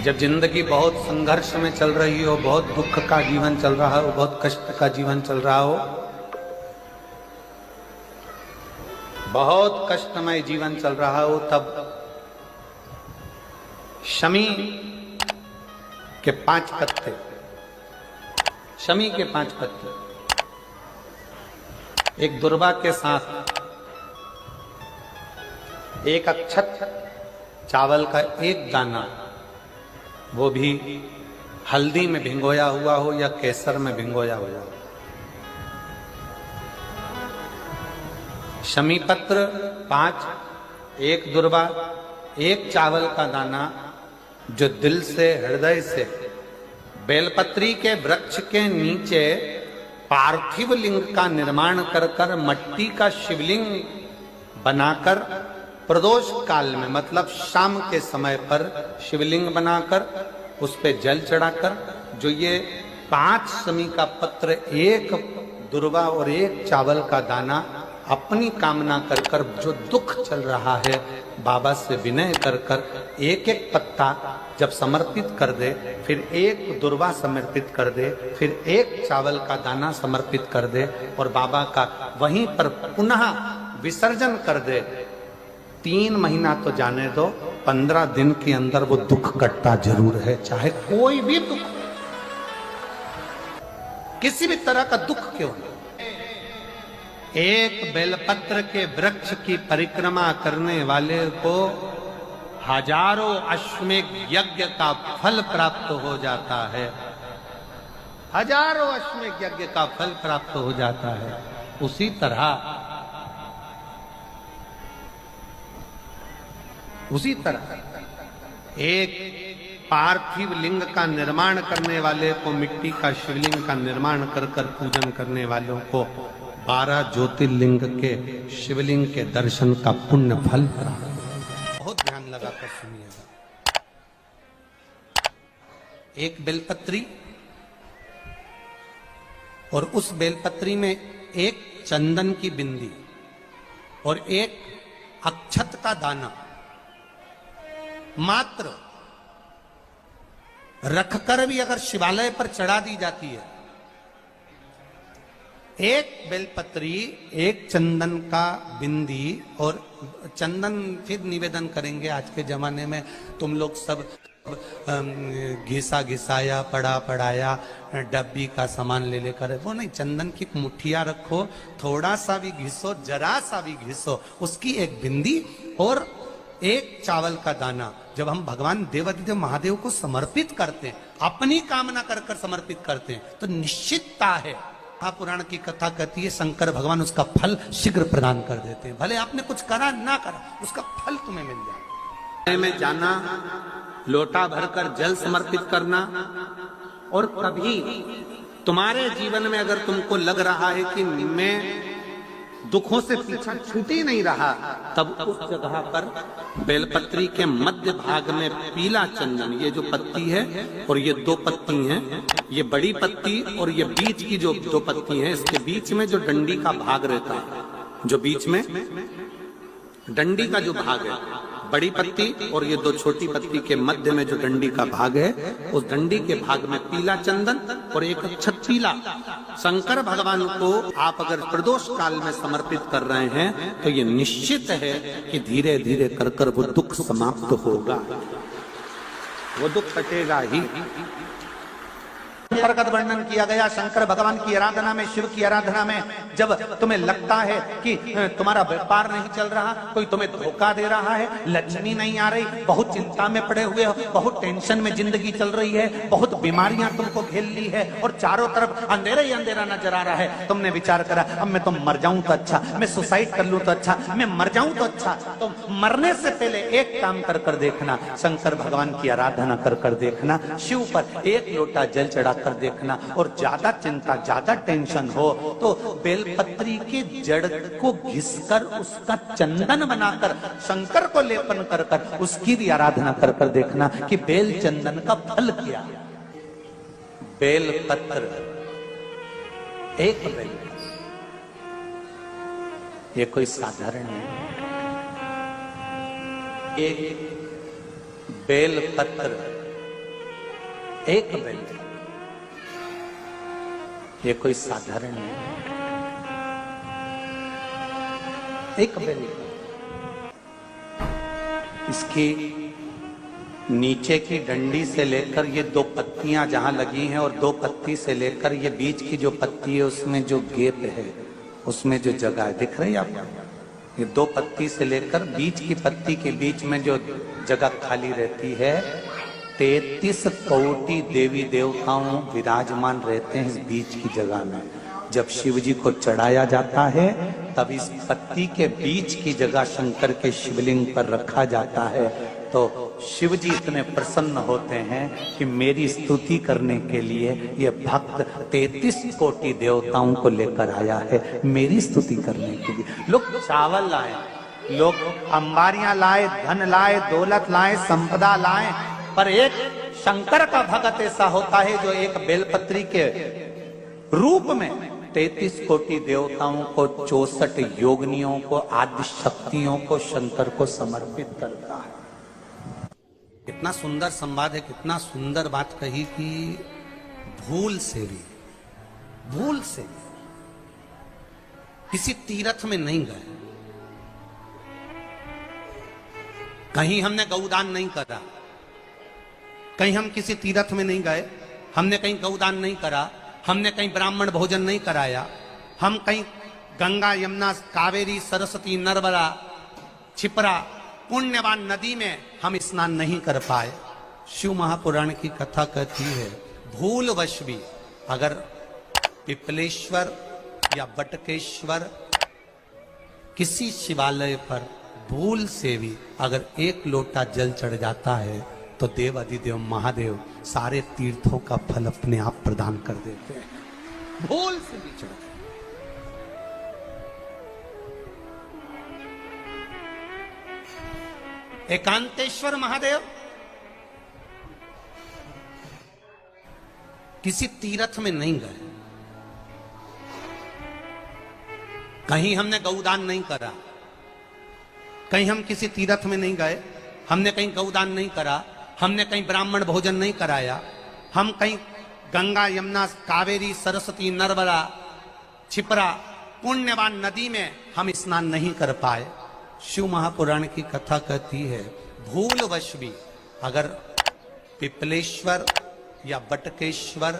जब जिंदगी बहुत संघर्ष में चल रही हो, बहुत दुख का जीवन चल रहा हो, बहुत कष्ट का जीवन चल रहा हो, बहुत कष्टमय जीवन चल रहा हो, तब शमी के 5 पत्ते, शमी के 5 पत्ते एक दुर्वा के साथ एक अक्षत चावल का एक दाना, वो भी हल्दी में भिंगोया हुआ हो या केसर में भिंगोया हुआ हो, शमी पत्र 5, एक दुर्वा, एक चावल का दाना, जो दिल से हृदय से बेलपत्री के वृक्ष के नीचे पार्थिव लिंग का निर्माण कर कर मट्टी का शिवलिंग बनाकर प्रदोष काल में, मतलब शाम के समय पर शिवलिंग बनाकर उस पे जल चढ़ाकर, जो ये 5 शमी का पत्र, एक दुर्वा और एक चावल का दाना अपनी कामना कर कर, जो दुख चल रहा है बाबा से विनय कर कर एक एक पत्ता जब समर्पित कर दे, फिर एक दुर्वा समर्पित कर दे, फिर एक चावल का दाना समर्पित कर दे और बाबा का वहीं पर पुनः विसर्जन कर दे, 3 महीना तो जाने दो, 15 दिन के अंदर वो दुख कटता जरूर है, चाहे कोई भी दुख, किसी भी तरह का दुख क्यों न। एक बेलपत्र के वृक्ष की परिक्रमा करने वाले को हजारों अश्वमेध यज्ञ का फल प्राप्त हो जाता है, हजारों अश्वमेध यज्ञ का फल प्राप्त हो जाता है। उसी तरह एक पार्थिव लिंग का निर्माण करने वाले को, मिट्टी का शिवलिंग का निर्माण कर कर पूजन करने वालों को 12 ज्योतिर्लिंग के शिवलिंग के दर्शन का पुण्य फल प्राप्त। बहुत ध्यान लगाकर सुनिएगा। एक बेलपत्री और उस बेलपत्री में एक चंदन की बिंदी और एक अक्षत का दाना मात्र रखकर भी अगर शिवालय पर चढ़ा दी जाती है, एक बेलपत्री, एक चंदन का बिंदी, और चंदन फिर निवेदन करेंगे। आज के जमाने में तुम लोग सब घिसा घिसाया, पड़ा पड़ाया, डब्बी का सामान ले लेकर, वो नहीं, चंदन की मुठिया रखो, थोड़ा सा भी घिसो, जरा सा भी घिसो, उसकी एक बिंदी और एक चावल का दाना जब हम भगवान देवादिदेव महादेव को समर्पित करते हैं, अपनी कामना कर कर समर्पित करते हैं, तो निश्चितता है, पुराण की कथा कहती है, शंकर भगवान उसका फल शीघ्र प्रदान कर देते हैं। भले आपने कुछ करा ना करा, उसका फल तुम्हें मिल जाए। में जाना, लोटा भरकर जल समर्पित करना, और कभी तुम्हारे जीवन में अगर तुमको लग रहा है कि मैं दुखों से पीछा छूट ही नहीं रहा, तब उस जगह पर बेलपत्री के मध्य भाग में पीला चंदन, ये जो पत्ती है और ये 2 पत्ती हैं, ये बड़ी पत्ती और ये बीच की जो 2 पत्ती हैं, इसके बीच में जो डंडी का भाग रहता है, जो बीच में डंडी का जो भाग है, बड़ी पत्ती और ये 2 छोटी पत्ती के मध्य में जो डंडी का भाग है, उस डंडी के भाग में पीला चंदन और एक अक्षत पीला, शंकर भगवान को आप अगर प्रदोष काल में समर्पित कर रहे हैं, तो ये निश्चित है कि धीरे धीरे कर कर वो दुख समाप्त होगा, वो दुख कटेगा ही। प्रगट वर्णन किया गया शंकर भगवान की आराधना में, शिव की आराधना में, जब तुम्हें लगता है कि तुम्हारा व्यापार नहीं चल रहा, कोई तुम्हें धोखा दे रहा है, लक्ष्मी नहीं आ रही, बहुत चिंता में पड़े हुए हो, बहुत टेंशन में जिंदगी चल रही है, बहुत बीमारियां तुमको घेर ली है और चारों तरफ अंधेरा ही अंधेरा नजर आ रहा है, तुमने विचार करा अब मैं तो मर जाऊं तो अच्छा, मैं सुसाइड कर लूं तो अच्छा, मैं मर जाऊं तो अच्छा, तो मरने से पहले एक काम कर कर देखना, शंकर भगवान की आराधना कर कर देखना, शिव पर एक लोटा जल चढ़ा कर देखना, और ज्यादा चिंता, ज्यादा टेंशन हो तो बेलपत्री के जड़ को घिसकर उसका चंदन बनाकर शंकर को लेपन कर कर उसकी भी आराधना कर कर देखना कि बेल चंदन का फल क्या। बेलपत्र, एक बेल, ये कोई साधारण नहीं, एक बेलपत्र एक बेल, ये कोई साधारण नहीं, एक बेल। इसकी नीचे की डंडी से लेकर ये दो पत्तियां जहां लगी हैं और दो पत्ती से लेकर ये बीच की जो पत्ती है उसमें जो गैप है, उसमें जो जगह है, दिख रही है आपको? ये दो पत्ती से लेकर बीच की पत्ती के बीच में जो जगह खाली रहती है, 33 कोटि देवी देवताओं विराजमान रहते हैं इस बीच की जगह में। जब शिव जी को चढ़ाया जाता है तब इस पत्ती के बीच की जगह शंकर के शिवलिंग पर रखा जाता है, तो शिव जी इतने प्रसन्न होते हैं कि मेरी स्तुति करने के लिए ये भक्त 33 कोटि देवताओं को लेकर आया है, मेरी स्तुति करने के लिए। लोग चावल लाए, लोग अंबारियां लाए, धन लाए, दौलत लाए, संपदा लाए, पर एक शंकर का भक्त ऐसा होता है जो एक बेलपत्री के रूप में 33 कोटि देवताओं को, 64 योगिनियों को, आदि शक्तियों को शंकर को समर्पित करता है। कितना सुंदर संवाद है, कितना सुंदर बात कही कि भूल से भी किसी तीर्थ में नहीं गए, कहीं हमने गौदान नहीं करा, कहीं हम किसी तीर्थ में नहीं गए, हमने कहीं गौदान नहीं करा, हमने कहीं ब्राह्मण भोजन नहीं कराया, हम कहीं गंगा यमुना कावेरी सरस्वती नर्मदा छिपरा पुण्यवान नदी में हम स्नान नहीं कर पाए। शिव महापुराण की कथा कहती है भूलवश भी अगर पिपलेश्वर या बटकेश्वर किसी शिवालय पर भूल से भी अगर एक लोटा जल चढ़ जाता है तो देव अधिदेव महादेव सारे तीर्थों का फल अपने आप प्रदान कर देते हैं। भूल से भी चढ़, एकांतेश्वर महादेव किसी तीर्थ में नहीं गए, कहीं हमने गौदान नहीं करा, कहीं हम किसी तीर्थ में नहीं गए, हमने कहीं गौदान नहीं करा, हमने कहीं ब्राह्मण भोजन नहीं कराया, हम कहीं गंगा यमुना कावेरी सरस्वती नर्मदा छिपरा पुण्यवान नदी में हम स्नान नहीं कर पाए। शिव महापुराण की कथा कहती है भूलवश भी अगर पिपलेश्वर या बटकेश्वर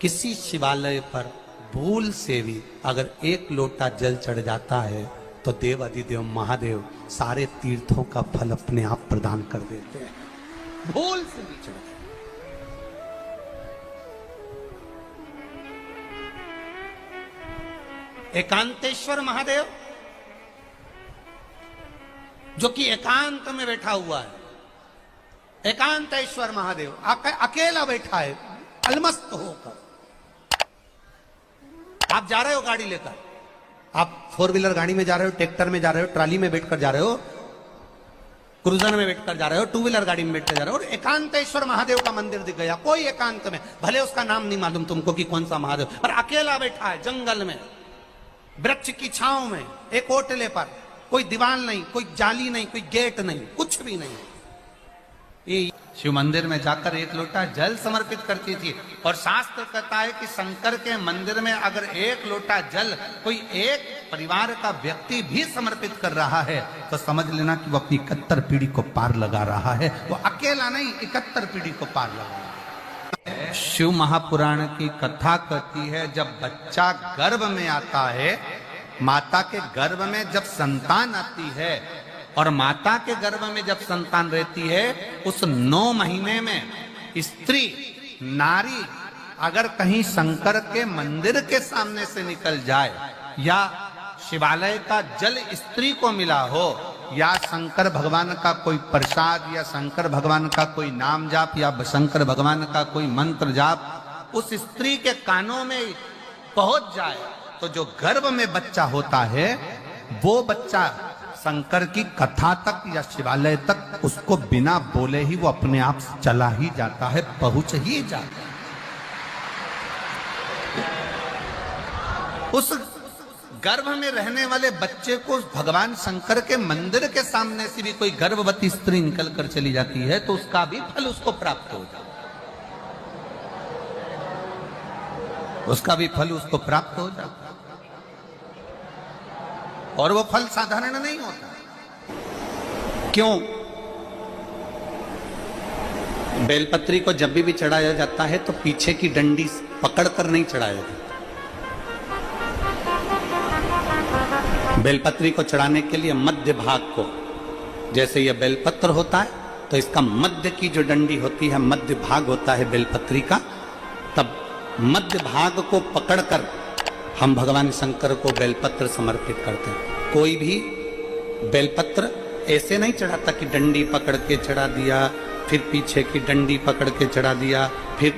किसी शिवालय पर भूल से भी अगर एक लोटा जल चढ़ जाता है तो देव अधिदेव महादेव सारे तीर्थों का फल अपने आप प्रदान कर देते हैं। भूल से भी चढ़, एकांतेश्वर महादेव जो कि एकांत में बैठा हुआ है, एकांतेश्वर महादेव अकेला बैठा है अलमस्त होकर। आप जा रहे हो गाड़ी लेकर, आप 4 व्हीलर गाड़ी में जा रहे हो, ट्रैक्टर में जा रहे हो, ट्राली में बैठकर जा रहे हो, क्रूजर में बैठकर जा रहे हो, 2 व्हीलर गाड़ी में बैठकर जा रहे हो और एकांतेश्वर महादेव का मंदिर दिख गया, कोई एकांत में, भले उसका नाम नहीं मालूम तुमको कि कौन सा महादेव, पर अकेला बैठा है जंगल में, वृक्ष की छांव में, एक ओटले पर, कोई दीवार नहीं, कोई जाली नहीं, कोई गेट नहीं, कुछ भी नहीं। ये शिव मंदिर में जाकर एक लोटा जल समर्पित करती थी और शास्त्र कहता है कि शंकर के मंदिर में अगर एक लोटा जल कोई एक परिवार का व्यक्ति भी समर्पित कर रहा है तो समझ लेना कि वो अपनी 71 पीढ़ी को पार लगा रहा है। वो अकेला नहीं, 71 पीढ़ी को पार लगा रहा है। शिव महापुराण की कथा कहती है जब बच्चा गर्भ में आता है, माता के गर्भ में जब संतान आती है और माता के गर्भ में जब संतान रहती है, उस 9 महीने में स्त्री नारी अगर कहीं शंकर के मंदिर के सामने से निकल जाए या शिवालय का जल स्त्री को मिला हो या शंकर भगवान का कोई प्रसाद या शंकर भगवान का कोई नाम जाप या शंकर भगवान का कोई मंत्र जाप उस स्त्री के कानों में पहुंच जाए तो जो गर्भ में बच्चा होता है वो बच्चा शंकर की कथा तक या शिवालय तक उसको बिना बोले ही वो अपने आप चला ही जाता है, पहुंच ही जाता है। उस गर्भ में रहने वाले बच्चे को भगवान शंकर के मंदिर के सामने से भी कोई गर्भवती स्त्री निकल कर चली जाती है तो उसका भी फल उसको प्राप्त हो जाता है। उसका भी फल उसको प्राप्त हो जाता है। और वो फल साधारण नहीं होता। क्यों? बेलपत्री को जब भी चढ़ाया जाता है तो पीछे की डंडी पकड़कर नहीं चढ़ाया जाता। बेलपत्री को चढ़ाने के लिए मध्य भाग को, जैसे यह बेलपत्र होता है तो इसका मध्य की जो डंडी होती है, मध्य भाग होता है बेलपत्री का, तब मध्य भाग को पकड़कर हम भगवान शंकर को बेलपत्र समर्पित करते हैं। कोई भी बेलपत्र ऐसे नहीं चढ़ाता कि डंडी पकड़ के चढ़ा दिया, फिर पीछे की डंडी पकड़ के चढ़ा दिया, फिर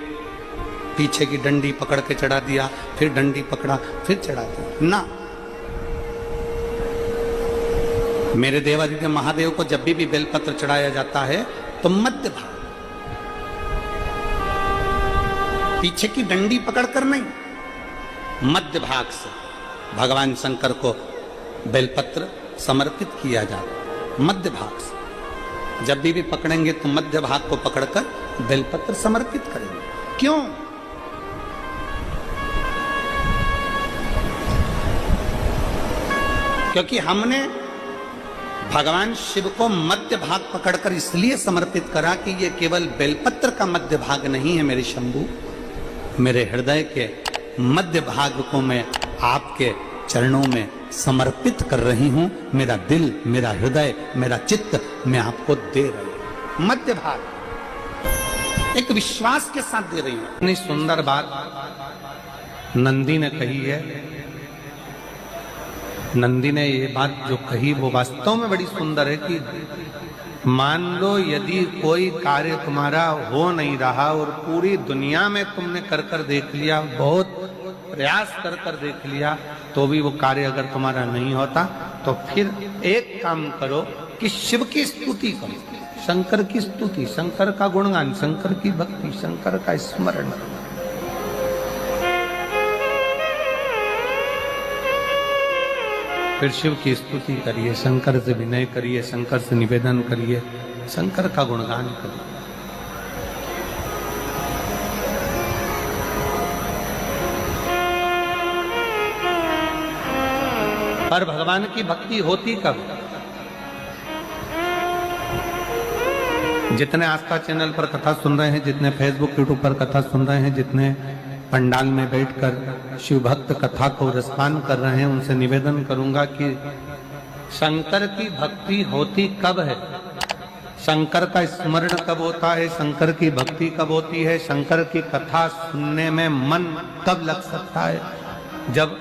पीछे की डंडी पकड़ के चढ़ा दिया, फिर डंडी पकड़ा, फिर चढ़ा दिया ना। मेरे देवादिदेव महादेव को जब भी बेलपत्र चढ़ाया जाता है तो मध्य भाग, पीछे की डंडी पकड़कर नहीं, मध्य भाग से भगवान शंकर को बेलपत्र समर्पित किया जाता। मध्य भाग से जब भी पकड़ेंगे तो मध्य भाग को पकड़कर बेलपत्र समर्पित करेंगे। क्यों? क्योंकि हमने भगवान शिव को मध्य भाग पकड़कर इसलिए समर्पित करा कि ये केवल बेलपत्र का मध्य भाग नहीं है मेरे शंभू, मेरे हृदय के मध्य भाग को मैं आपके चरणों में समर्पित कर रही हूं। मेरा दिल, मेरा हृदय, मेरा चित्त मैं आपको दे रही हूं। मध्य भाग एक विश्वास के साथ दे रही हूं। इतनी सुंदर बात नंदी ने कही है। नंदी ने ये बात जो कही वो वास्तव में बड़ी सुंदर है कि मान लो यदि कोई कार्य तुम्हारा हो नहीं रहा और पूरी दुनिया में तुमने कर देख लिया, बहुत प्रयास कर देख लिया, तो भी वो कार्य अगर तुम्हारा नहीं होता तो फिर एक काम करो कि शिव की स्तुति करो, शंकर की स्तुति, शंकर का गुणगान, शंकर की भक्ति, शंकर का स्मरण। फिर शिव की स्तुति करिए, शंकर से विनय करिए, शंकर से निवेदन करिए, शंकर का गुणगान करिए। पर भगवान की भक्ति होती कब? जितने आस्था चैनल पर कथा सुन रहे हैं, जितने फेसबुक यूट्यूब पर कथा सुन रहे हैं, जितने पंडाल में बैठकर शिव भक्त कथा को रसपान कर रहे हैं, उनसे निवेदन करूंगा कि शंकर की भक्ति होती कब है, शंकर का स्मरण कब होता है, शंकर की भक्ति कब होती है, शंकर की कथा सुनने में मन कब लग सकता है? जब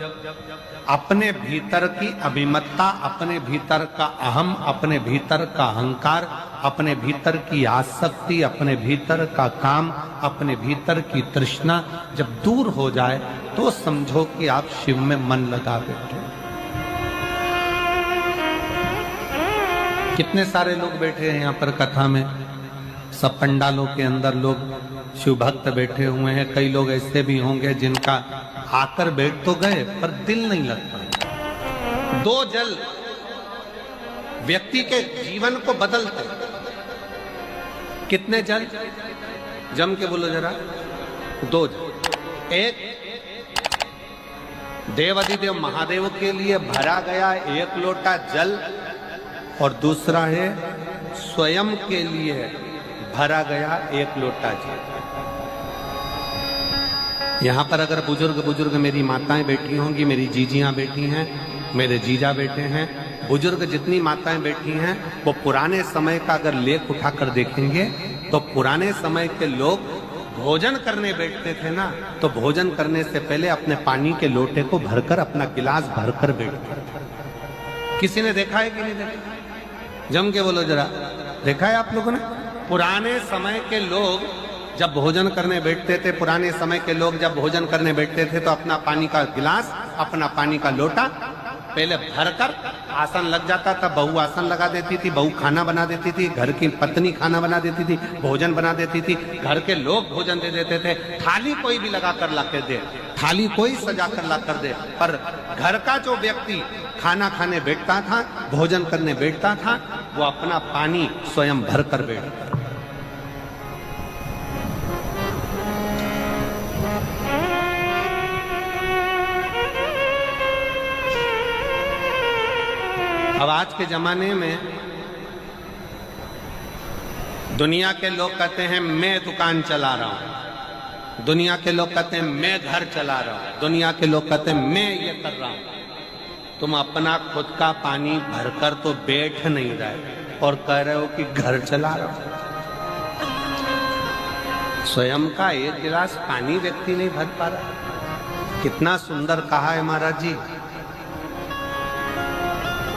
अपने भीतर की अभिमत्ता, अपने भीतर का अहम, अपने भीतर का अहंकार, अपने भीतर की आसक्ति, अपने भीतर का काम, अपने भीतर की तृष्णा जब दूर हो जाए तो समझो कि आप शिव में मन लगा बैठे। कितने सारे लोग बैठे हैं यहाँ पर कथा में, सब पंडालों के अंदर लोग शिव भक्त बैठे हुए हैं। कई लोग ऐसे भी होंगे जिनका आकर बैठ तो गए पर दिल नहीं लगता। दो जल व्यक्ति के जीवन को बदलते। कितने जल? जम के बोलो जरा। दो जल। एक देवादिदेव महादेव के लिए भरा गया एक लोटा जल, और दूसरा है स्वयं के लिए भरा गया एक लोटा जल। यहाँ पर अगर बुजुर्ग मेरी माताएं बैठी होंगी, मेरी जीजियां बैठी हैं, मेरे जीजा बैठे हैं, बुजुर्ग जितनी माताएं बैठी हैं, वो पुराने समय का अगर लेख उठाकर देखेंगे तो पुराने समय के लोग भोजन करने बैठते थे ना, तो भोजन करने से पहले अपने पानी के लोटे को भरकर, अपना गिलास भरकर बैठते थे। किसी ने देखा है कि नहीं देखा? जम के बोलो जरा, देखा है आप लोगों ने? पुराने समय के लोग जब भोजन करने बैठते थे, पुराने समय के लोग जब भोजन करने बैठते थे तो अपना पानी का गिलास, अपना पानी का लोटा पहले भरकर आसन लग जाता था। बहू आसन लगा देती थी, बहू खाना बना देती थी, घर की पत्नी खाना बना देती थी, भोजन बना देती थी, घर के लोग भोजन दे देते थे। थाली कोई भी लगा कर ला कर दे, थाली कोई सजा कर ला कर दे, पर घर का जो व्यक्ति खाना खाने बैठता था, भोजन करने बैठता था, वो अपना पानी स्वयं भर कर बैठता। आज के जमाने में दुनिया के लोग कहते हैं मैं दुकान चला रहा हूं, दुनिया के लोग कहते हैं मैं घर चला रहा हूं, दुनिया के लोग कहते हैं मैं ये कर रहा हूं। तुम अपना खुद का पानी भरकर तो बैठ नहीं रहे और कह रहे हो कि घर चला रहा हूं। स्वयं का एक गिलास पानी व्यक्ति नहीं भर पा रहा। कितना सुंदर कहा है महाराज जी,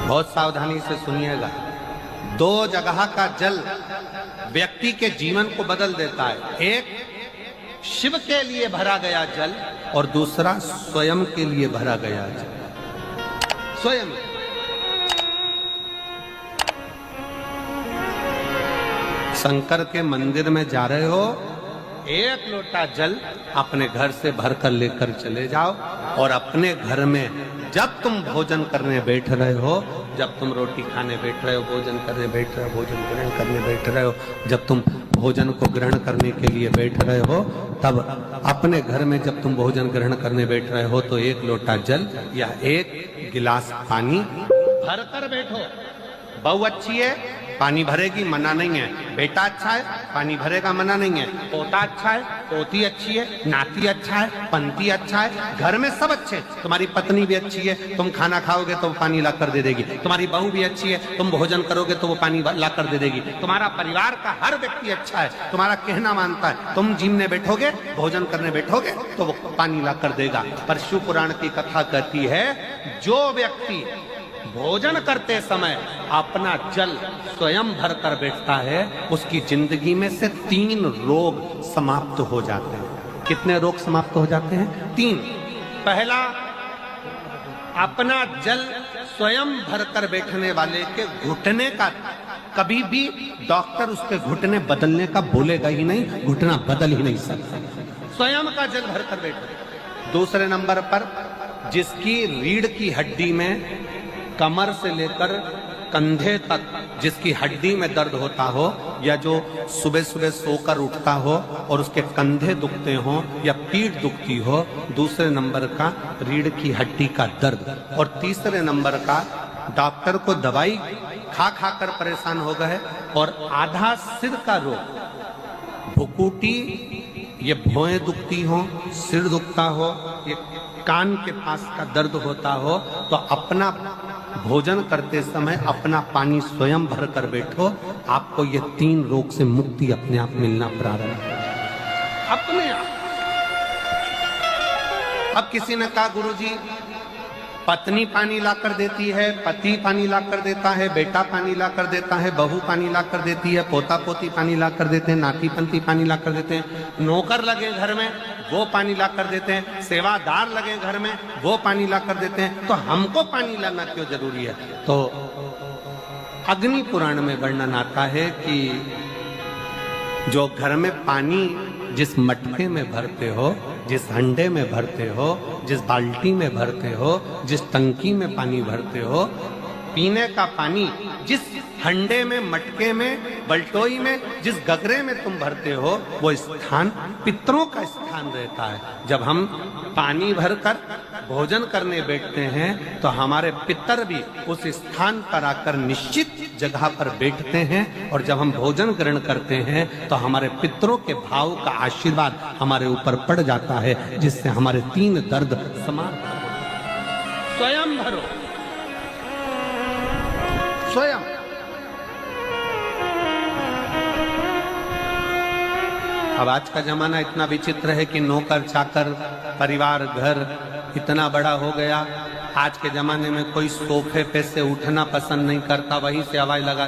बहुत सावधानी से सुनिएगा। दो जगह का जल व्यक्ति के जीवन को बदल देता है। एक शिव के लिए भरा गया जल और दूसरा स्वयं के लिए भरा गया जल। स्वयं शंकर के मंदिर में जा रहे हो, एक लोटा जल अपने घर से भरकर लेकर चले जाओ और अपने घर में जब तुम भोजन करने बैठ रहे हो, जब तुम रोटी खाने बैठ रहे हो, भोजन करने बैठ रहे हो, भोजन ग्रहण करने बैठ रहे हो, जब तुम भोजन को ग्रहण करने के लिए बैठ रहे हो, तब अपने घर में जब तुम भोजन ग्रहण करने बैठ रहे हो तो एक लोटा जल या एक गिलास पानी भरकर बैठो। बहू अच्छी है, पानी भरेगी, मना नहीं है। बेटा अच्छा है, पानी भरेगा, मना नहीं है। पोता अच्छा है, पोती अच्छी है, नाती अच्छा है, पंती अच्छा है, घर में सब अच्छे। तुम्हारी पत्नी भी अच्छी है, तुम खाना खाओगे तो वो पानी ला कर दे देगी। तुम्हारी बहू भी अच्छी है, तुम भोजन करोगे तो वो पानी ला कर दे देगी। तुम्हारा परिवार का हर व्यक्ति अच्छा है, तुम्हारा कहना मानता है। तुम जिमने बैठोगे, भोजन करने बैठोगे तो वो पानी ला कर देगा। पर शिव पुराण की कथा कहती है, जो व्यक्ति भोजन करते समय अपना जल स्वयं भरकर बैठता है, उसकी जिंदगी में से 3 रोग समाप्त हो जाते हैं। कितने रोग समाप्त हो जाते हैं? 3। पहला, अपना जल स्वयं भरकर बैठने वाले के घुटने का कभी भी डॉक्टर उसके घुटने बदलने का बोलेगा ही नहीं, घुटना बदल ही नहीं सकता। स्वयं का जल भरकर बैठे। दूसरे नंबर पर, जिसकी रीढ़ की हड्डी में कमर से लेकर कंधे तक जिसकी हड्डी में दर्द होता हो, या जो सुबह सुबह सोकर उठता हो और उसके कंधे दुखते हो या पीठ दुखती हो। दूसरे नंबर का रीढ़ की हड्डी का दर्द। और तीसरे नंबर का, डॉक्टर को दवाई खा खा कर परेशान हो गए और आधा सिर का रोग, भुकुटी, ये भौएं दुखती हो, सिर दुखता हो, ये कान के पास का दर्द होता हो, तो अपना भोजन करते समय अपना पानी स्वयं भर कर बैठो। आपको ये 3 रोग से मुक्ति अपने आप मिलना प्रारंभ हो, अपने आप। अब किसी ने कहा, गुरुजी पत्नी पानी ला कर देती है, पति पानी ला कर देता है, बेटा पानी ला कर देता है, बहू पानी ला कर देती है, पोता पोती पानी ला कर देते हैं, नाती पंती पानी ला कर देते हैं, नौकर लगे घर में वो पानी ला कर देते हैं, सेवादार लगे घर में वो पानी ला कर देते हैं, तो हमको पानी लाना क्यों जरूरी है? तो अग्नि पुराण में वर्णन आता है कि जो घर में पानी जिस मटके में भरते हो, जिस हंडे में भरते हो, जिस बाल्टी में भरते हो, जिस टंकी में पानी भरते हो, पीने का पानी जिस हंडे में, मटके में, बल्टोई में, जिस गगरे में तुम भरते हो, वो स्थान पितरों का स्थान रहता है। जब हम पानी भरकर भोजन करने बैठते हैं तो हमारे पितर भी उस स्थान पर आकर निश्चित जगह पर बैठते हैं, और जब हम भोजन ग्रहण करते हैं तो हमारे पितरों के भाव का आशीर्वाद हमारे ऊपर पड़ जाता है, जिससे हमारे 3 दर्द समाप्त हो। स्वयं भरो, स्वयं। अब आज का जमाना इतना विचित्र है कि नौकर चाकर, परिवार, घर इतना बड़ा हो गया। आज के जमाने में कोई सोफे पे से उठना पसंद नहीं करता, वहीं से हवाई लगा